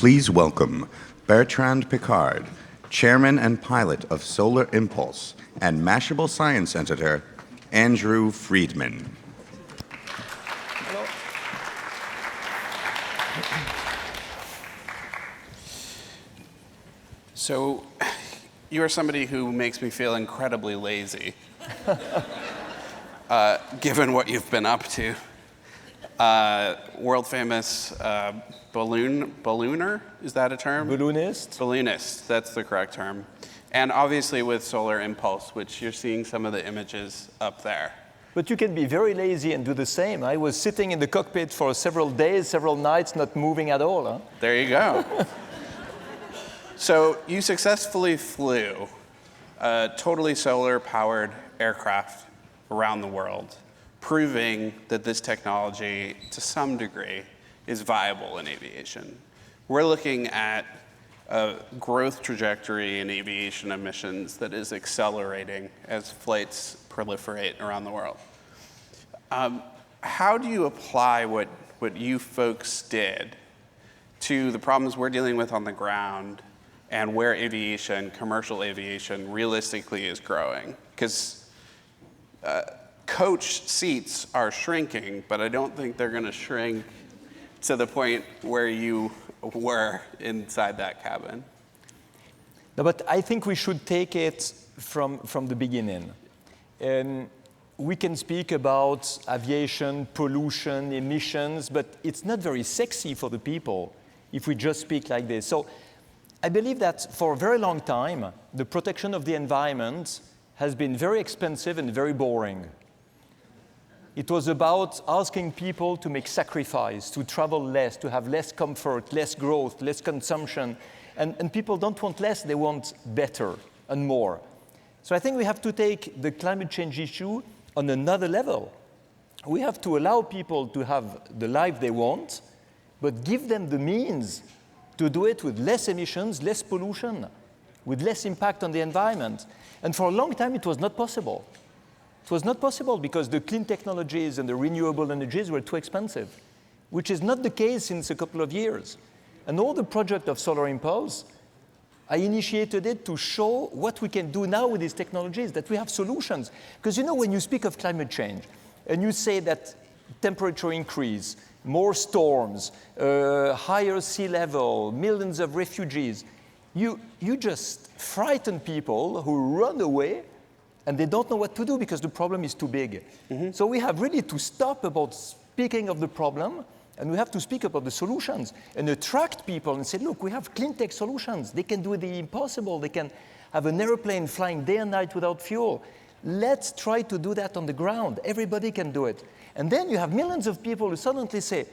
please welcome Bertrand Piccard, Chairman and Pilot of Solar Impulse, and Mashable Science Editor, Andrew Freedman. Hello. So, you are somebody who makes me feel incredibly lazy, given what you've been up to. World famous ballooner, is that a term? Balloonist. Balloonist, that's the correct term. And obviously with Solar Impulse, which you're seeing some of the images up there. But you can be very lazy and do the same. I was sitting in the cockpit for several days, several nights, not moving at all. Huh? There you go. So you successfully flew a totally solar-powered aircraft around the world, proving that this technology, to some degree, is viable in aviation. We're looking at a growth trajectory in aviation emissions that is accelerating as flights proliferate around the world. How do you apply what you folks did to the problems we're dealing with on the ground and where aviation, commercial aviation, realistically is growing? Because coach seats are shrinking, but I don't think they're going to shrink to the point where you were inside that cabin. No, but I think we should take it from the beginning. We can speak about aviation, pollution, emissions, but it's not very sexy for the people if we just speak like this. So I believe that for a very long time, the protection of the environment has been very expensive and very boring. It was about asking people to make sacrifice, to travel less, to have less comfort, less growth, less consumption. And people don't want less, they want better and more. So I think we have to take the climate change issue on another level. We have to allow people to have the life they want, but give them the means to do it with less emissions, less pollution, with less impact on the environment. And for a long time, it was not possible. It was not possible because the clean technologies and the renewable energies were too expensive, which is not the case since a couple of years. And all the project of Solar Impulse, I initiated it to show what we can do now with these technologies, that we have solutions. Because you know, when you speak of climate change, and you say that temperature increase, more storms, higher sea level, millions of refugees, you just frighten people who run away and they don't know what to do because the problem is too big. Mm-hmm. So we have really to stop about speaking of the problem, and we have to speak about the solutions and attract people and say, look, we have clean tech solutions. They can do the impossible. They can have an airplane flying day and night without fuel. Let's try to do that on the ground. Everybody can do it. And then you have millions of people who suddenly say,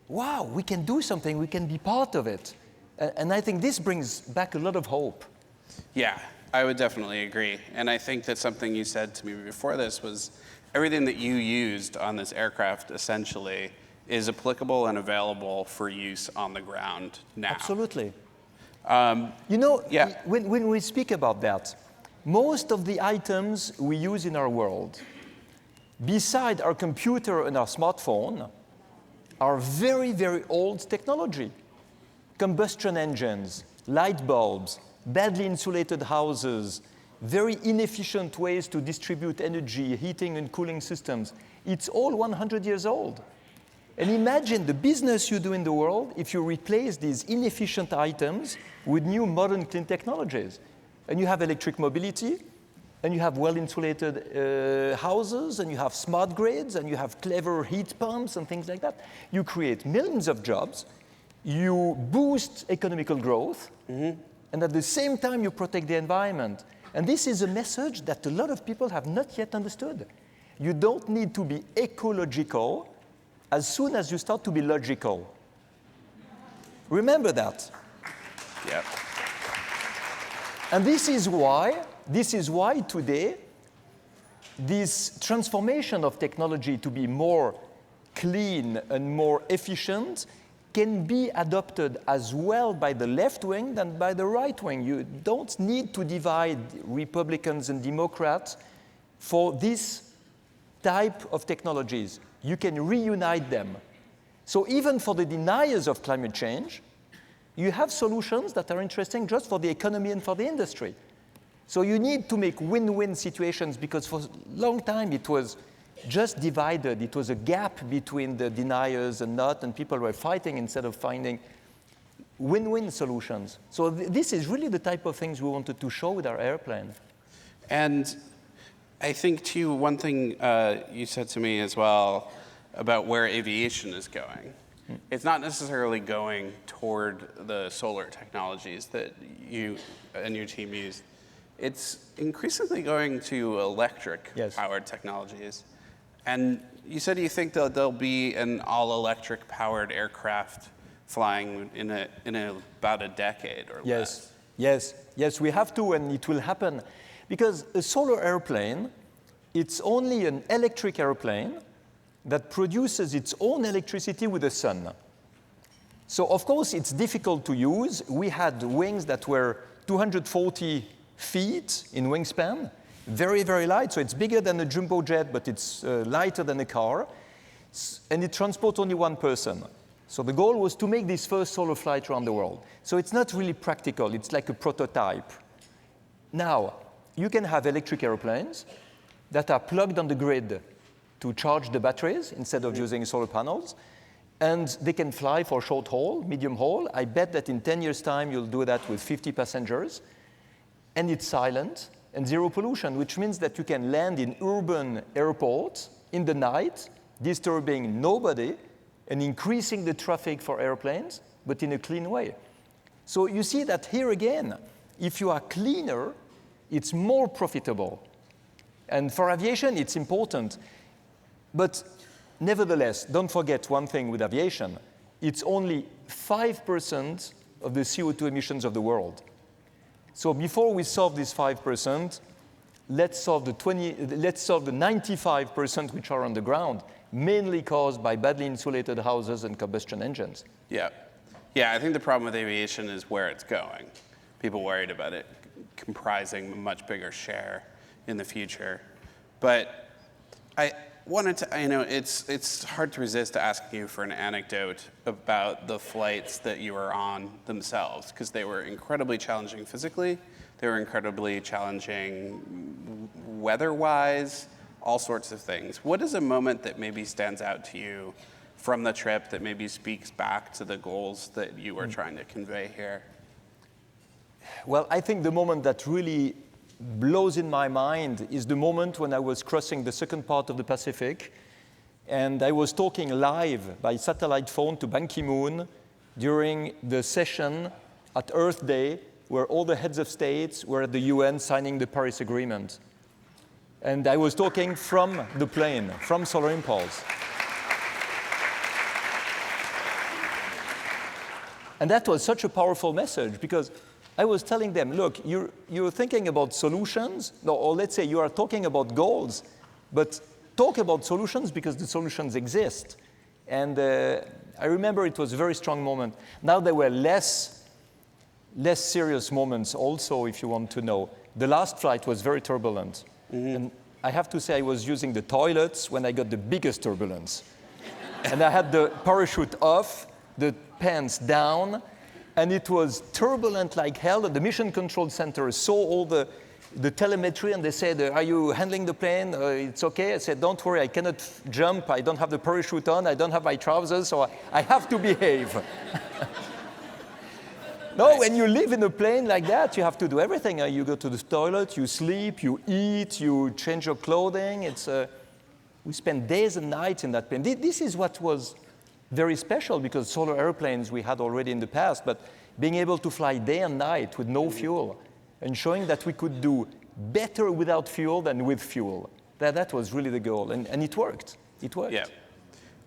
wow, we can do something. We can be part of it. And I think this brings back a lot of hope. Yeah. I would definitely agree. And I think that something you said to me before this was everything that you used on this aircraft essentially is applicable and available for use on the ground now. Absolutely. You know, yeah. when we speak about that, most of the items we use in our world, beside our computer and our smartphone, are very, very old technology. Combustion engines, light bulbs, badly insulated houses, very inefficient ways to distribute energy, heating and cooling systems. It's all 100 years old. And imagine the business you do in the world if you replace these inefficient items with new modern clean technologies. And you have electric mobility, and you have well-insulated houses, and you have smart grids, and you have clever heat pumps and things like that. You create millions of jobs, you boost economical growth, mm-hmm. and at the same time, you protect the environment. And this is a message that a lot of people have not yet understood. You don't need to be ecological as soon as you start to be logical. Remember that. Yep. And this is why today, this transformation of technology to be more clean and more efficient can be adopted as well by the left wing than by the right wing. You don't need to divide Republicans and Democrats for this type of technologies. You can reunite them. So even for the deniers of climate change, you have solutions that are interesting just for the economy and for the industry. So you need to make win-win situations, because for a long time it was just divided. It was a gap between the deniers and not, and people were fighting instead of finding win-win solutions. So this is really the type of things we wanted to show with our airplane. And I think, too, one thing you said to me as well about where aviation is going. It's not necessarily going toward the solar technologies that you and your team use. It's increasingly going to electric-powered technologies. And you said you think that there'll be an all-electric powered aircraft flying in about a decade or less. Yes, we have to, and it will happen. Because a solar airplane, it's only an electric airplane that produces its own electricity with the sun. So of course it's difficult to use. We had wings that were 240 feet in wingspan, very, very light. So it's bigger than a jumbo jet, but it's lighter than a car. And it transports only one person. So the goal was to make this first solar flight around the world. So it's not really practical. It's like a prototype. Now, you can have electric airplanes that are plugged on the grid to charge the batteries instead of using solar panels. And they can fly for short haul, medium haul. I bet that in 10 years' time, you'll do that with 50 passengers. And it's silent and zero pollution, which means that you can land in urban airports in the night, disturbing nobody, and increasing the traffic for airplanes, but in a clean way. So you see that here again, if you are cleaner, it's more profitable. And for aviation, it's important. But nevertheless, don't forget one thing with aviation. It's only 5% of the CO2 emissions of the world. So before we solve this 5%, let's solve the 95% which are on the ground, mainly caused by badly insulated houses and combustion engines. Yeah, I think the problem with aviation is where it's going. People worried about it comprising a much bigger share in the future. But I wanted to, it's hard to resist asking you for an anecdote about the flights that you were on themselves, because they were incredibly challenging physically, they were incredibly challenging weather-wise, all sorts of things. What is a moment that maybe stands out to you from the trip that maybe speaks back to the goals that you were trying to convey here? Well, I think the moment that really blows in my mind is the moment when I was crossing the second part of the Pacific, and I was talking live by satellite phone to Ban Ki-moon during the session at Earth Day, where all the heads of states were at the UN signing the Paris Agreement. And I was talking from the plane, from Solar Impulse. And that was such a powerful message, because I was telling them, look, you're thinking about solutions, or let's say you are talking about goals, but talk about solutions because the solutions exist. And I remember it was a very strong moment. Now there were less serious moments also, if you want to know. The last flight was very turbulent. And I have to say I was using the toilets when I got the biggest turbulence. And I had the parachute off, the pants down, and it was turbulent like hell. The mission control center saw all the telemetry, and they said, are you handling the plane? It's okay. I said, don't worry, I cannot jump. I don't have the parachute on. I don't have my trousers, so I have to behave. No, when you live in a plane like that, you have to do everything. You go to the toilet, you sleep, you eat, you change your clothing. We spend days and nights in that plane. This is what was very special, because solar airplanes we had already in the past, but being able to fly day and night with no fuel and showing that we could do better without fuel than with fuel, that was really the goal. And it worked. It worked. Yeah.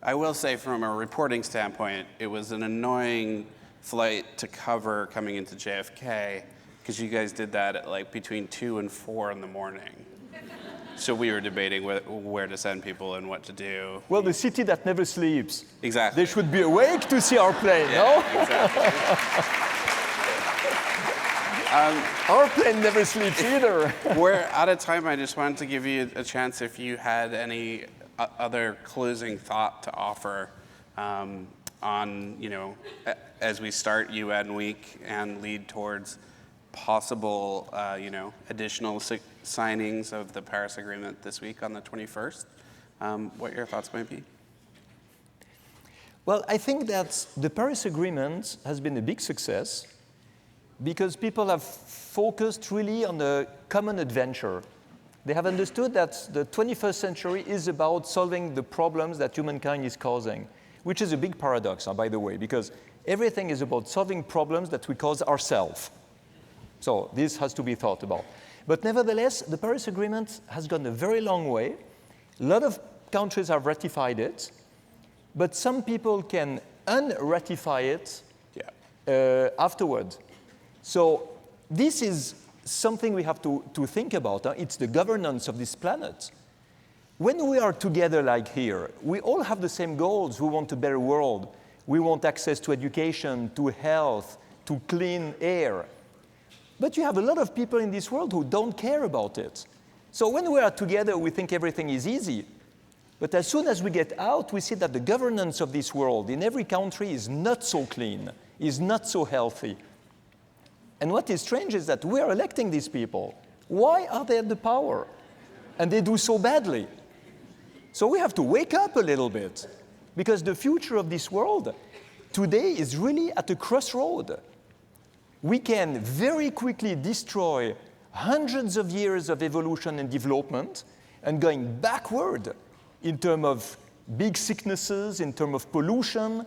I will say from a reporting standpoint, it was an annoying flight to cover coming into JFK, because you guys did that at like between 2 and 4 in the morning. So we were debating where to send people and what to do. Well, the city that never sleeps. Exactly. They should be awake to see our plane, no? Exactly. Our plane never sleeps either. We're out of time. I just wanted to give you a chance if you had any other closing thought to offer on, as we start UN week and lead towards possible, additional signings of the Paris Agreement this week on the 21st, what your thoughts might be? Well, I think that the Paris Agreement has been a big success because people have focused really on a common adventure. They have understood that the 21st century is about solving the problems that humankind is causing, which is a big paradox, by the way, because everything is about solving problems that we cause ourselves. So this has to be thought about. But nevertheless, the Paris Agreement has gone a very long way. A lot of countries have ratified it, but some people can unratify it afterward. So this is something we have to think about. It's the governance of this planet. When we are together like here, we all have the same goals. We want a better world. We want access to education, to health, to clean air. But you have a lot of people in this world who don't care about it. So when we are together, we think everything is easy. But as soon as we get out, we see that the governance of this world in every country is not so clean, is not so healthy. And what is strange is that we are electing these people. Why are they at the power? And they do so badly. So we have to wake up a little bit, because the future of this world today is really at a crossroad. We can very quickly destroy hundreds of years of evolution and development and going backward in terms of big sicknesses, in terms of pollution.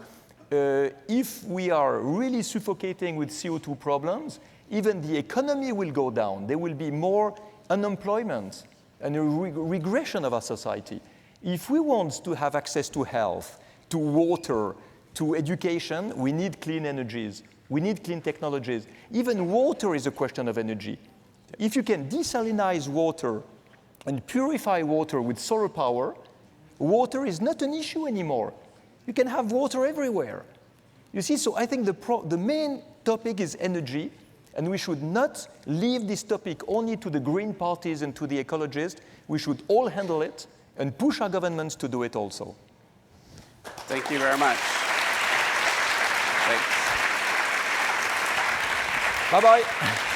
If we are really suffocating with CO2 problems, even the economy will go down. There will be more unemployment and a regression of our society. If we want to have access to health, to water, to education, we need clean energies. We need clean technologies. Even water is a question of energy. If you can desalinize water and purify water with solar power, water is not an issue anymore. You can have water everywhere. You see, so I think the main topic is energy, and we should not leave this topic only to the green parties and to the ecologists. We should all handle it and push our governments to do it also. Thank you very much. Thanks. Bye-bye.